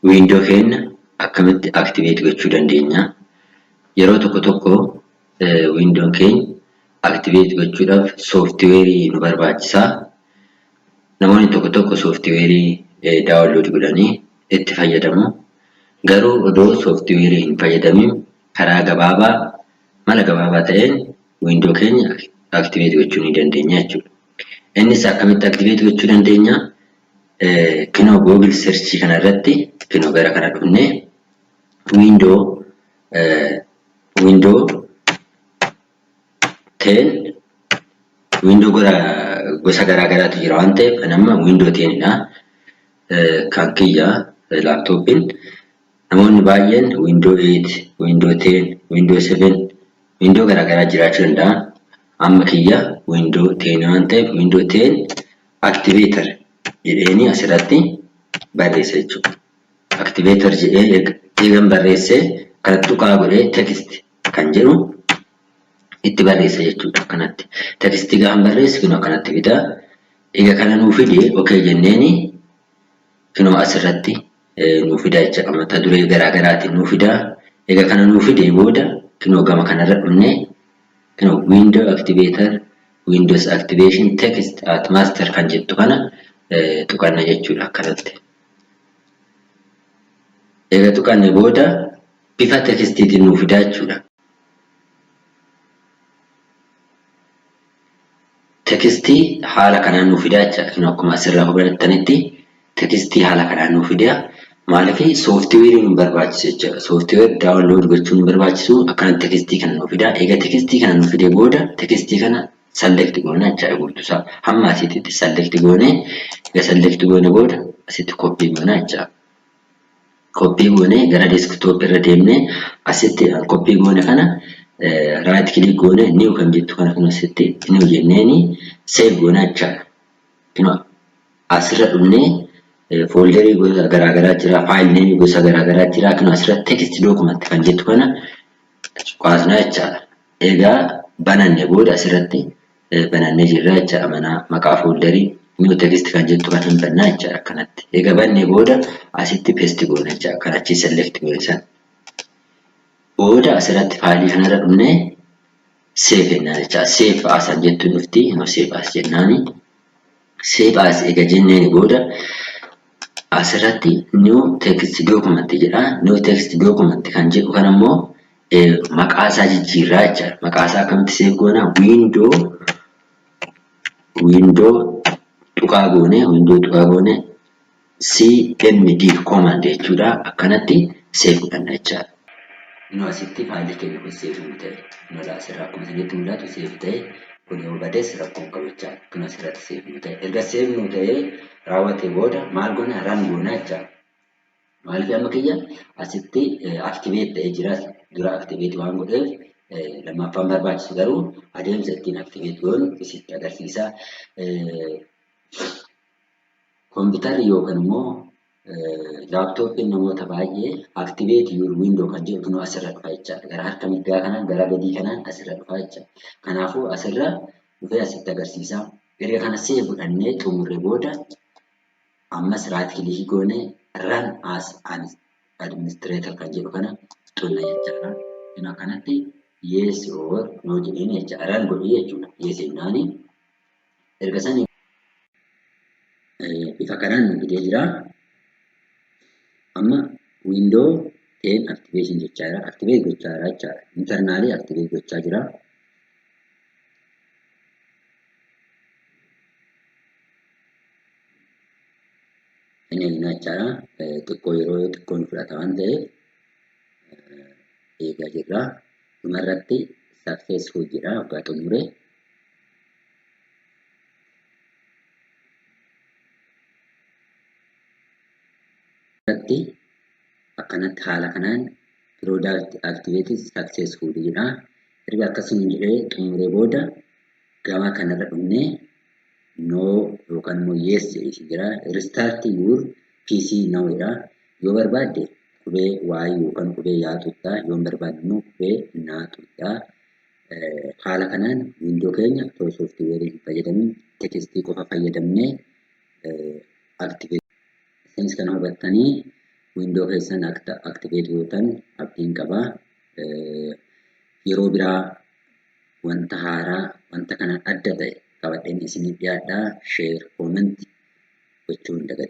Window keenya akkamitti activate gochuu dandeenya? Yeroo tokko window keenya activate gochuudhaaf software nu barbaachisa. Namoonni tokko software download godhanii itti fayyadamu. Garuu odoo software hin fayyadamin karaa gabaabaa mala gabaabaa ta'een window keenya activate gochuu ni dandeenya jechuudha. Innis akkamitti activate gochuu dandeenya? Kinoo Google search kana irratti kinoo gara kana dhufnee window 10 window gosa garaagaraatu jira waan ta'eef kan amma window 10 dha. Kan kiyya laptopin namoonni baay'een window 8 window 10 window 7 window garaagaraa jiraachuu danda'a. Amma kiyya window 10 waan ta'eef window 10 activator jedhanii asirratti barreessa jechuudha. Activator jedhee eegan barreessee kan tuqaa godhee text kan jedhu itti barreessa jechuudha. Kanatti text gaan barreessu kinoo kanatti fida. Eega kana nuu fide okay jenneeni kinoo asirratti nuu fida jechuudha. Mata duree garaagaraatiin nuu fida. Eega kana nuu fide booda kinoo gama kanarra dhufnee kinoo window activator Windows activation text at master kan jettu kana tuqanna jechuudha akkanatti. Eega tuqanne booda bifa textiitiin nuu fida jechuudha. Textii haala kanaan nuu fida jechuudha. Akkuma asirraa hubattanitti textii haala kanaan nuu fida. Maaliif software nu barbaachisa jechuudha. Software download gochuun nu barbaachisu akkanatti textii kana nuu fida. Eega textii kana nuu fide booda textii kana select goona jechuudha guutuusaa. Hamma asitti select goone eega select goone booda asitti copy goona jechuudha. Copy goone gara desktop irra deemnee asitti copy goone kana right click goone new kan jettu kana kun asitti new jenneeni save goona jechuudha. Kinoo asirra dhufnee folderii gosa garaagaraa jira, file name gosa garaagaraa jira. Kinoo asirratti text document kan jettu kana qaasna jechuudha. Egaa bananne booda asirratti banannee jirra jechuudha. Mana maqaa folderii new text kan jettu kan hin bannaa jechuudha akkanatti. Egaa banne booda asitti paste goona jechuudha. Kan achi select goone san. Booda asirratti faayilii kanarra dhufnee save jennaan jechuudha. Save as jettu dhufti. Inoo save as jennaani. Save as eega jenneen booda asirratti new text document jedha. New text document kan jedhu kan ammoo maqaa isaa jijjiirraa jechuudha. Maqaa isaa akkamitti save goona? Window tuqaa goone cmd command jechuudha. Akkanatti save godhanna jechuudha. Inoo asitti faayilii keenya kun save nu ta'e. Inoo asirraa akkuma isinitti mul'atu save ta'e. Kun yoo bades rakkoon qabachaa. Kun asirratti save nu ta'e. Erga save nu ta'e raawwatee booda maal goona? Run goona jechuudha. Maaliif amma kiyya asitti activate ta'ee jira. Dura activate waan godheef lammaffaan barbaachisu garuu adeemsa ittiin activate goonu isitti agarsiisa. Kompiitarri yookaan immoo laptopin namoota baay'ee activate your window kan jedhu kunoo asirra dhufa jechuudha. Gara harka mirgaa kanaan gara gadii kanaan asirra dhufa jechuudha. Kanaafuu asirra dhufee asitti agarsiisa. Erga kana save godhannee xumurre booda ammas right click goone run as an administrator kan jedhu kana xunna jechuudha. Inoo kanatti yes or no jedheen jechuudha. Run godhii jechuudha. Yes jennaani. Erga sanii bifa kanaan nu fidee jira. Amma window 10 activation jechaa jira. Activate gochaa jira jechaadha. Internally activate gochaa jira. Inni jechaadha. Xiqqoo yeroo xiqqoon fudhata waan ta'eef eegaa jirra. Dhumarratti successful jedha waggaa xumure. Akkanatti haala kanaan product activated successful jedha. Erga akkasuma jedhee xumuree booda gama kanarra dhufnee no yookaan immoo yes jedhee jira. Restart your PC now jedha. Yoo barbaadde qubee y yookaan qubee yaa tuqxaa. Yoo barbaadde immoo qubee naa tuqxaa. Haala kanaan window keenya otoo software hin fayyadamin textii qofa fayyadamnee activate. Isinis kana hubattanii windoo keessan activate gootan abdiin qaba. Yeroo biraa wanta haaraa wanta kana adda ta'e qabadheen isinii dhiyaadhaa. Share, comment gochuun dagatinaa.